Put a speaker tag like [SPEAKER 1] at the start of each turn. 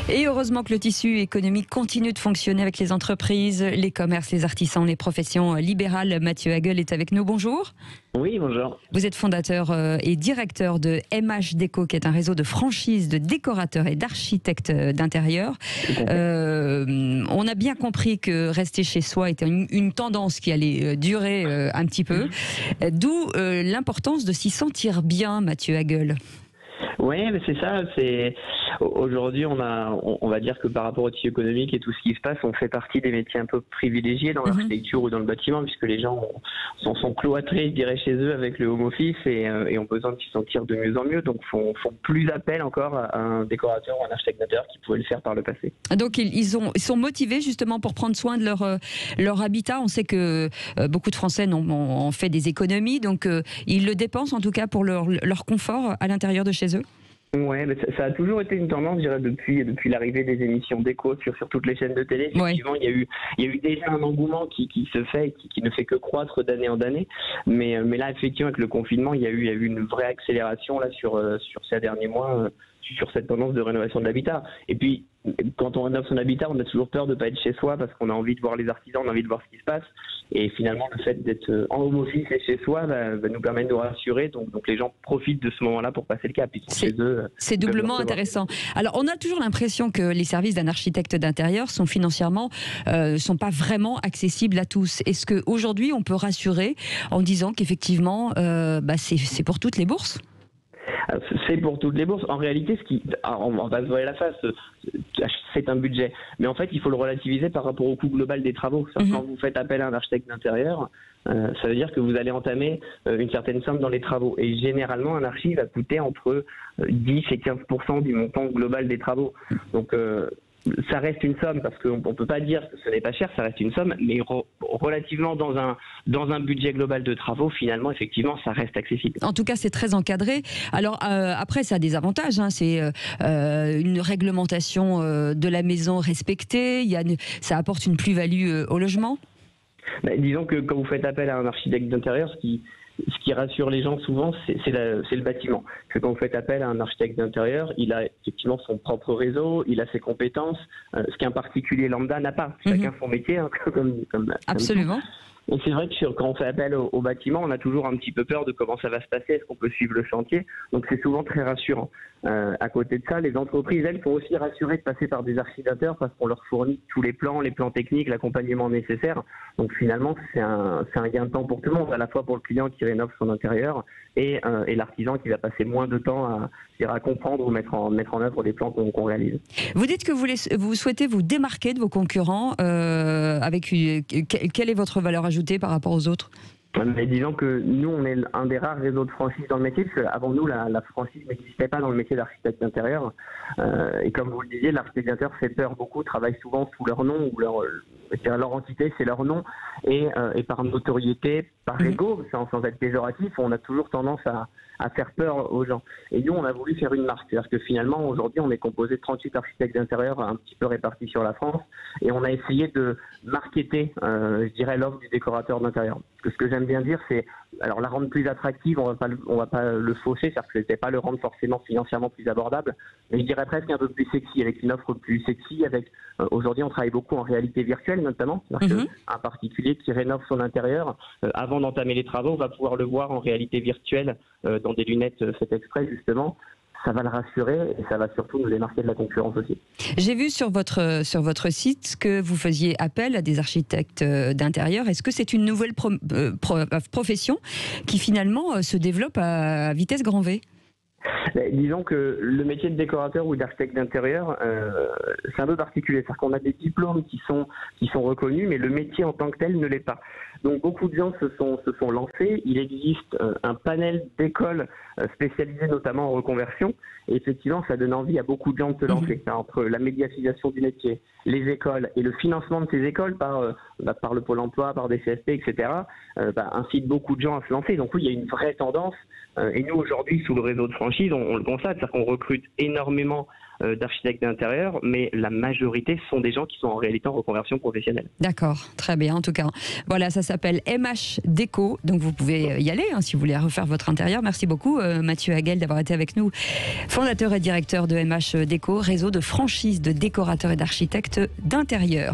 [SPEAKER 1] Et heureusement que le tissu économique continue de fonctionner avec les entreprises, les commerces, les artisans, les professions libérales. Mathieu Hagel est avec nous. Bonjour.
[SPEAKER 2] Oui, bonjour.
[SPEAKER 1] Vous êtes fondateur et directeur de MH Déco, qui est un réseau de franchise de décorateurs et d'architectes d'intérieur. On a bien compris que rester chez soi était une tendance qui allait durer un petit peu. D'où l'importance de s'y sentir bien, Mathieu Hagel.
[SPEAKER 2] Oui, mais c'est ça. Aujourd'hui, on va dire que par rapport au tissu économique et tout ce qui se passe, on fait partie des métiers un peu privilégiés dans l'architecture ou dans le bâtiment, puisque les gens sont cloîtrés, je dirais, chez eux avec le home office et ont besoin de s'y sentir de mieux en mieux. Donc, font plus appel encore à un décorateur ou un architecte d'intérieur qui pouvait le faire par le passé.
[SPEAKER 1] Donc, ils sont motivés justement pour prendre soin de leur habitat. On sait que beaucoup de Français ont fait des économies, donc ils le dépensent en tout cas pour leur confort à l'intérieur de chez eux.
[SPEAKER 2] Ouais, mais ça a toujours été une tendance, je dirais, depuis l'arrivée des émissions déco sur toutes les chaînes de télé. Effectivement,
[SPEAKER 1] ouais.
[SPEAKER 2] il y a eu déjà un engouement qui se fait, qui ne fait que croître d'année en année. Mais là, effectivement, avec le confinement, il y a eu une vraie accélération là sur ces derniers mois sur cette tendance de rénovation de l'habitat. Et puis, quand on rénove son habitat, on a toujours peur de ne pas être chez soi parce qu'on a envie de voir les artisans, on a envie de voir ce qui se passe. Et finalement, le fait d'être en home office et chez soi va nous permettre de nous rassurer. Donc les gens profitent de ce moment-là pour passer le cap. Ils sont chez eux.
[SPEAKER 1] C'est doublement intéressant. Alors, on a toujours l'impression que les services d'un architecte d'intérieur sont financièrement, sont pas vraiment accessibles à tous. Est-ce qu'aujourd'hui, on peut rassurer en disant qu'effectivement, c'est pour toutes les bourses ?
[SPEAKER 2] C'est pour toutes les bourses. En réalité, on va se voiler la face, c'est un budget. Mais en fait, il faut le relativiser par rapport au coût global des travaux. Quand vous faites appel à un architecte d'intérieur, ça veut dire que vous allez entamer une certaine somme dans les travaux. Et généralement, un archi va coûter entre 10 et 15% du montant global des travaux. Donc, ça reste une somme, parce qu'on ne peut pas dire que ce n'est pas cher, ça reste une somme, mais relativement dans un budget global de travaux, finalement, effectivement, ça reste accessible.
[SPEAKER 1] En tout cas, c'est très encadré. Alors, après, ça a des avantages. C'est une réglementation de la maison respectée. Ça apporte une plus-value au logement.
[SPEAKER 2] Disons que quand vous faites appel à un architecte d'intérieur, ce qui rassure les gens souvent, c'est le bâtiment. Que quand vous faites appel à un architecte d'intérieur, il a effectivement son propre réseau, il a ses compétences, ce qu'un particulier lambda n'a pas. Chacun son métier, hein,
[SPEAKER 1] Absolument.
[SPEAKER 2] Et c'est vrai que quand on fait appel au bâtiment, on a toujours un petit peu peur de comment ça va se passer, est-ce qu'on peut suivre le chantier. Donc c'est souvent très rassurant. À côté de ça, les entreprises, elles, sont aussi rassurées de passer par des architecteurs parce qu'on leur fournit tous les plans techniques, l'accompagnement nécessaire. Donc finalement, c'est un gain de temps pour tout le monde, à la fois pour le client qui rénove son intérieur et l'artisan qui va passer moins de temps à comprendre ou mettre en œuvre des plans qu'on réalise.
[SPEAKER 1] Vous dites que vous souhaitez vous démarquer de vos concurrents. Quelle est votre valeur ajoutée par rapport aux autres ?
[SPEAKER 2] Mais disons que nous, on est un des rares réseaux de franchise dans le métier, parce qu'avant nous, la franchise n'existait pas dans le métier d'architecte d'intérieur. Et comme vous le disiez, l'architecte d'intérieur fait peur beaucoup, travaille souvent sous leur nom, ou leur entité, c'est leur nom, et par notoriété, par ego, sans être péjoratif, on a toujours tendance à faire peur aux gens. Et nous, on a voulu faire une marque. C'est-à-dire que finalement, aujourd'hui, on est composé de 38 architectes d'intérieur un petit peu répartis sur la France, et on a essayé de marketer, je dirais, l'offre du décorateur d'intérieur. Parce que ce que j'aime bien dire, c'est alors la rendre plus attractive, on va pas le fausser, c'est-à-dire que c'est pas le rendre forcément financièrement plus abordable, mais je dirais presque un peu plus sexy, avec une offre plus sexy. Aujourd'hui, on travaille beaucoup en réalité virtuelle notamment, c'est-à-dire qu'un particulier qui rénove son intérieur, avant d'entamer les travaux, va pouvoir le voir en réalité virtuelle dans des lunettes faites exprès justement. Ça va le rassurer et ça va surtout nous démarquer de la concurrence aussi.
[SPEAKER 1] J'ai vu sur votre site que vous faisiez appel à des architectes d'intérieur. Est-ce que c'est une nouvelle profession qui finalement se développe à vitesse grand V ?
[SPEAKER 2] Disons que le métier de décorateur ou d'architecte d'intérieur, c'est un peu particulier. C'est-à-dire qu'on a des diplômes qui sont reconnus, mais le métier en tant que tel ne l'est pas. Donc beaucoup de gens se sont lancés. Il existe un panel d'écoles spécialisées notamment en reconversion. Et effectivement, ça donne envie à beaucoup de gens de se lancer. Entre la médiatisation du métier, les écoles et le financement de ces écoles par le Pôle emploi, par des CSP, etc., incite beaucoup de gens à se lancer. Donc oui, il y a une vraie tendance. Et nous, aujourd'hui, sous le réseau de franchise, franchise, on le constate, c'est-à-dire qu'on recrute énormément d'architectes d'intérieur, mais la majorité sont des gens qui sont en réalité en reconversion professionnelle.
[SPEAKER 1] D'accord, très bien. En tout cas, voilà, ça s'appelle MH Déco, donc vous pouvez y aller si vous voulez refaire votre intérieur. Merci beaucoup Mathieu Hagel d'avoir été avec nous, fondateur et directeur de MH Déco, réseau de franchise de décorateurs et d'architectes d'intérieur.